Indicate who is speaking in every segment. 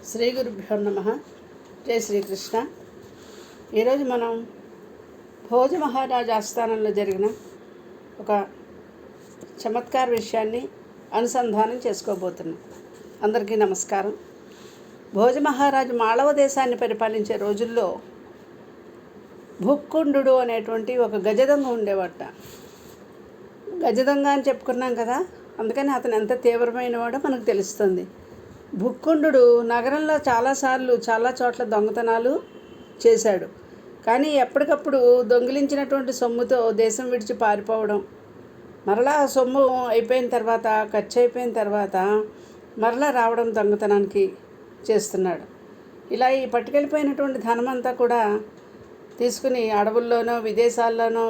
Speaker 1: శ్రీ గురుభ్యో నమః. జై శ్రీకృష్ణ. ఈరోజు మనం భోజ మహారాజ్ ఆస్థానంలో జరిగిన ఒక చమత్కార విషయాన్ని అనుసంధానం చేసుకోబోతున్నాం. అందరికీ నమస్కారం. భోజ మహారాజు మాళవ దేశాన్ని పరిపాలించే రోజుల్లో భుక్కుండు అనేటువంటి ఒక గజదొంగ ఉండేవాట. గజదొంగ అని చెప్పుకున్నాం కదా, అందుకని అతను ఎంత తీవ్రమైన వాడో మనకు తెలుస్తుంది. భుక్కుండు నగరంలో చాలాసార్లు చాలా చోట్ల దొంగతనాలు చేశాడు. కానీ ఎప్పటికప్పుడు దొంగిలించినటువంటి సొమ్ముతో దేశం విడిచి పారిపోవడం, మరలా సొమ్ము అయిపోయిన తర్వాత ఖర్చు అయిపోయిన తర్వాత మరలా రావడం దొంగతనానికి చేస్తున్నాడు. ఇలా ఈ పట్టుకెళ్ళిపోయినటువంటి ధనమంతా కూడా తీసుకుని అడవుల్లోనో విదేశాల్లోనో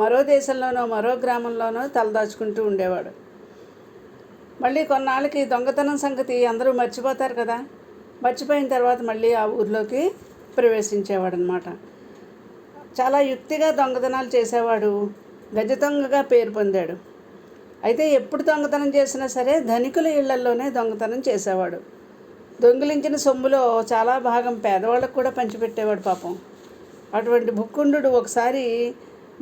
Speaker 1: మరో దేశంలోనో మరో గ్రామంలోనో తలదాచుకుంటూ ఉండేవాడు. మళ్ళీ కొన్నాళ్ళకి దొంగతనం సంగతి అందరూ మర్చిపోతారు కదా, మర్చిపోయిన తర్వాత మళ్ళీ ఆ ఊర్లోకి ప్రవేశించేవాడు అనమాట. చాలా యుక్తిగా దొంగతనాలు చేసేవాడు, గజ దొంగగా పేరు పొందాడు. అయితే ఎప్పుడు దొంగతనం చేసినా సరే ధనికుల ఇళ్లల్లోనే దొంగతనం చేసేవాడు. దొంగిలించిన సొమ్ములో చాలా భాగం పేదవాళ్ళకు కూడా పంచిపెట్టేవాడు పాపం. అటువంటి భుక్కుండు ఒకసారి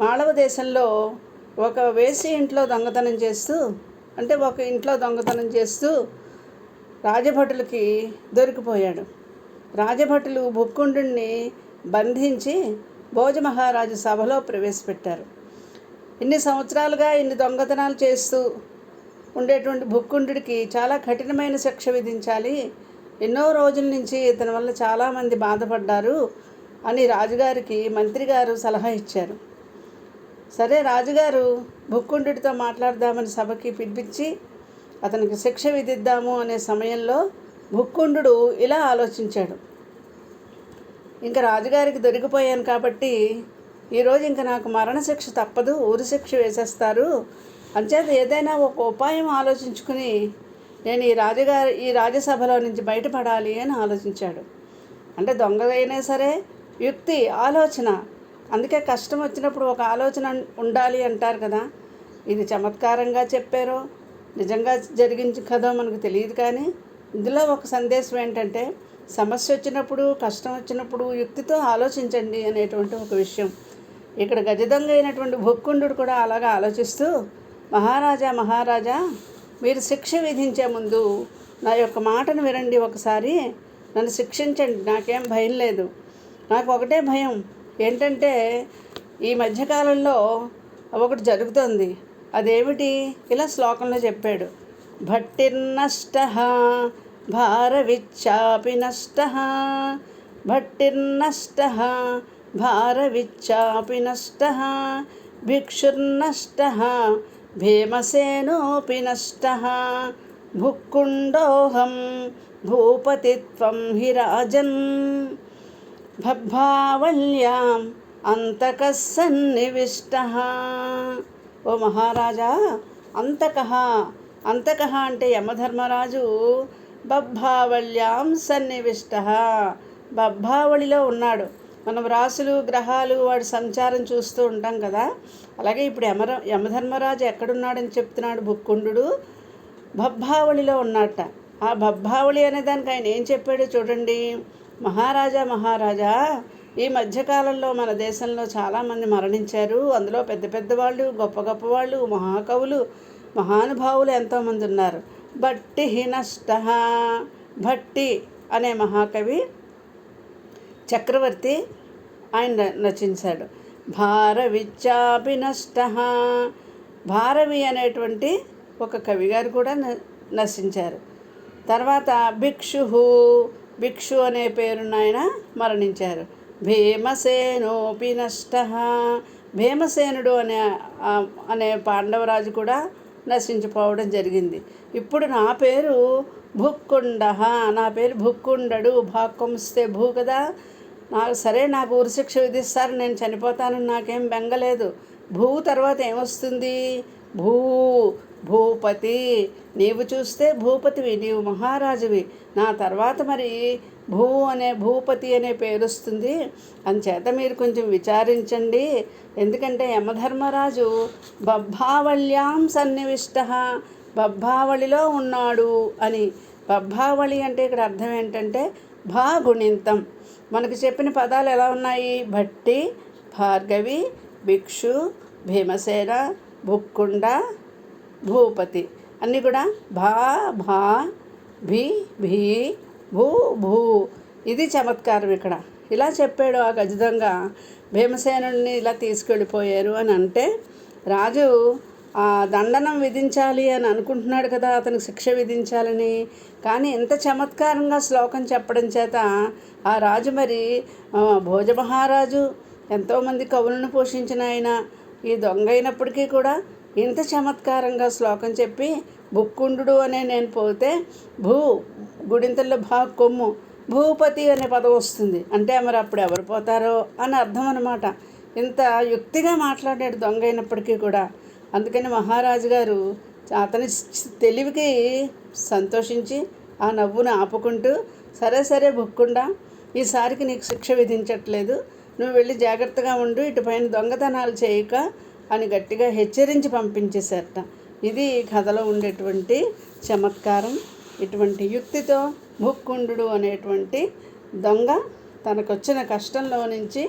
Speaker 1: మాళవ దేశంలో ఒక వేసి ఇంట్లో దొంగతనం చేస్తూ రాజభటులకి దొరికిపోయాడు. రాజభటులు భుక్కుండుని బంధించి భోజ మహారాజు సభలో ప్రవేశపెట్టారు. ఇన్ని సంవత్సరాలుగా ఇన్ని దొంగతనాలు చేస్తూ ఉండేటువంటి భుక్కుండుడికి చాలా కఠినమైన శిక్ష విధించాలి, ఎన్నో రోజుల నుంచి ఇతని వల్ల చాలామంది బాధపడ్డారు అని రాజుగారికి మంత్రి గారు సలహా ఇచ్చారు. సరే, రాజుగారు భుక్కుండుడితో మాట్లాడదామని సభకి పిలిపించి అతనికి శిక్ష విధిద్దాము అనే సమయంలో భుక్కుండు ఇలా ఆలోచించాడు. ఇంకా రాజుగారికి దొరికిపోయాను కాబట్టి ఈరోజు ఇంకా నాకు మరణశిక్ష తప్పదు, ఊరి శిక్ష వేసేస్తారు, అంచేత ఏదైనా ఒక ఉపాయం ఆలోచించుకుని నేను ఈ రాజసభలో నుంచి బయటపడాలి అని ఆలోచించాడు. అంటే దొంగ అయినా సరే యుక్తి, ఆలోచన, అందుకే కష్టం వచ్చినప్పుడు ఒక ఆలోచన ఉండాలి అంటారు కదా. ఇది చమత్కారంగా చెప్పారో నిజంగా జరిగించి కదో మనకు తెలియదు, కానీ ఇందులో ఒక సందేశం ఏంటంటే సమస్య వచ్చినప్పుడు, కష్టం వచ్చినప్పుడు యుక్తితో ఆలోచించండి అనేటువంటి ఒక విషయం. ఇక్కడ గజదొంగ అయినటువంటి భుక్కుండు కూడా అలాగా ఆలోచిస్తూ, మహారాజా, మీరు శిక్ష విధించే ముందు నా యొక్క మాటను వినండి, ఒకసారి నన్ను శిక్షించండి, నాకేం భయం లేదు. నాకు ఒకటే భయం ఏంటంటే ఈ మధ్యకాలంలో ఒకటి జరుగుతుంది. అదేమిటి? ఇలా శ్లోకంలో చెప్పాడు. భట్టిర్నష్టః భారవిచ్చాపి నష్టః, భట్టిర్నష్టః భారవిచ్చాపి నష్టః, భిక్షుర్నష్టః భీమసేనోపి నష్టః, భుక్కుండోహం భూపతిత్వం హి రాజన్, భబ్భావల్యాం అంతకః సన్నివిష్టః. ఓ మహారాజా, అంతకః అంటే యమధర్మరాజు బబ్భావల్యాం సన్నివిష్టః, బబ్భావళిలో ఉన్నాడు. మనం రాసులు గ్రహాలు వాడి సంచారం చూస్తూ ఉంటాం కదా, అలాగే ఇప్పుడు యమధర్మరాజు ఎక్కడున్నాడని చెప్తున్నాడు భుక్కుండు. బబ్భావళిలో ఉన్నట్ట. ఆ బబ్భావళి అనే దానికి ఆయన ఏం చెప్పాడో చూడండి. మహారాజా, ఈ మధ్యకాలంలో మన దేశంలో చాలామంది మరణించారు. అందులో పెద్ద పెద్దవాళ్ళు, గొప్ప గొప్పవాళ్ళు, మహాకవులు, మహానుభావులు ఎంతోమంది ఉన్నారు. భట్టి నష్టః, భట్టి అనే మహాకవి చక్రవర్తి ఆయన రచించాడు. భారవిచ్చాపి నష్టః, భారవి అనేటువంటి ఒక కవిగారు కూడా నశించారు. తర్వాత భిక్షు అనే పేరున్న ఆయన మరణించారు. భీమసేనోపి నష్టః, భీమసేనుడు అనే పాండవరాజు కూడా నశించిపోవడం జరిగింది. ఇప్పుడు నా పేరు భుక్కుండః, నా పేరు భుక్కుండడు. భాక్కొంస్తే భూ కదా, నాకు ఉరిశిక్ష విధిస్తారు, నేను చనిపోతాను, నాకేం బెంగలేదు. భూ తర్వాత ఏమొస్తుంది? భూపతి. నీవు చూస్తే భూపతివి, నీవు మహారాజువి. నా తర్వాత మరి భూపతి అనే పేరు వస్తుంది. అందుచేత మీరు కొంచెం విచారించండి. ఎందుకంటే యమధర్మరాజు బబ్భావల్యాం సన్నివిష్టః, బబ్భావళిలో ఉన్నాడు అని పబ్బావళి అంటే ఇక్కడ అర్థం ఏంటంటే భాగుణింతం. మనకు చెప్పిన పదాలు ఎలా ఉన్నాయి? భట్టి, భార్గవి, భిక్షు, భీమసేన, భుక్కుండ, భూపతి అన్నీ కూడా భా భా భీ భీ భూ భూ. ఇది చమత్కారం. ఇక్కడ ఇలా చెప్పాడు ఆ గజదొంగ. భీమసేనుడిని ఇలా తీసుకెళ్ళిపోయారు అని అంటే రాజు ఆ దండనం విధించాలి అని అనుకుంటున్నాడు కదా, అతనికి శిక్ష విధించాలని. కానీ ఎంత చమత్కారంగా శ్లోకం చెప్పడం చేత ఆ రాజు మరి భోజమహారాజు ఎంతోమంది కవులను పోషించిన ఆయన ఈ దొంగ అయినప్పటికీ కూడా ఇంత చమత్కారంగా శ్లోకం చెప్పి భుక్కుండు అనే నేను పోతే గుడింతల్లో కొమ్ము భూపతి అనే పదం వస్తుంది. అంటే మరి అప్పుడు ఎవరు పోతారో అని అర్థం అన్నమాట. ఇంత యుక్తిగా మాట్లాడాడు దొంగ అయినప్పటికీ కూడా. అందుకని మహారాజు గారు అతని తెలివికి సంతోషించి ఆ నవ్వును ఆపుకుంటూ, సరే సరే భుక్కుండా, ఈసారికి నీకు శిక్ష విధించట్లేదు, నువ్వు వెళ్ళి జాగ్రత్తగా ఉండు, ఇటుపైన దొంగతనాలు చేయక అని గట్టిగా హెచ్చరించి పంపించేశారట. ఇది కథలో ఉండేటువంటి చమత్కారం. ఇటువంటి యుక్తితో భుక్కుండు అనేటువంటి దొంగ తనకొచ్చిన కష్టంలో నుంచి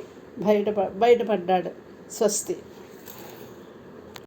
Speaker 1: బయటపడ్డాడు. స్వస్తి.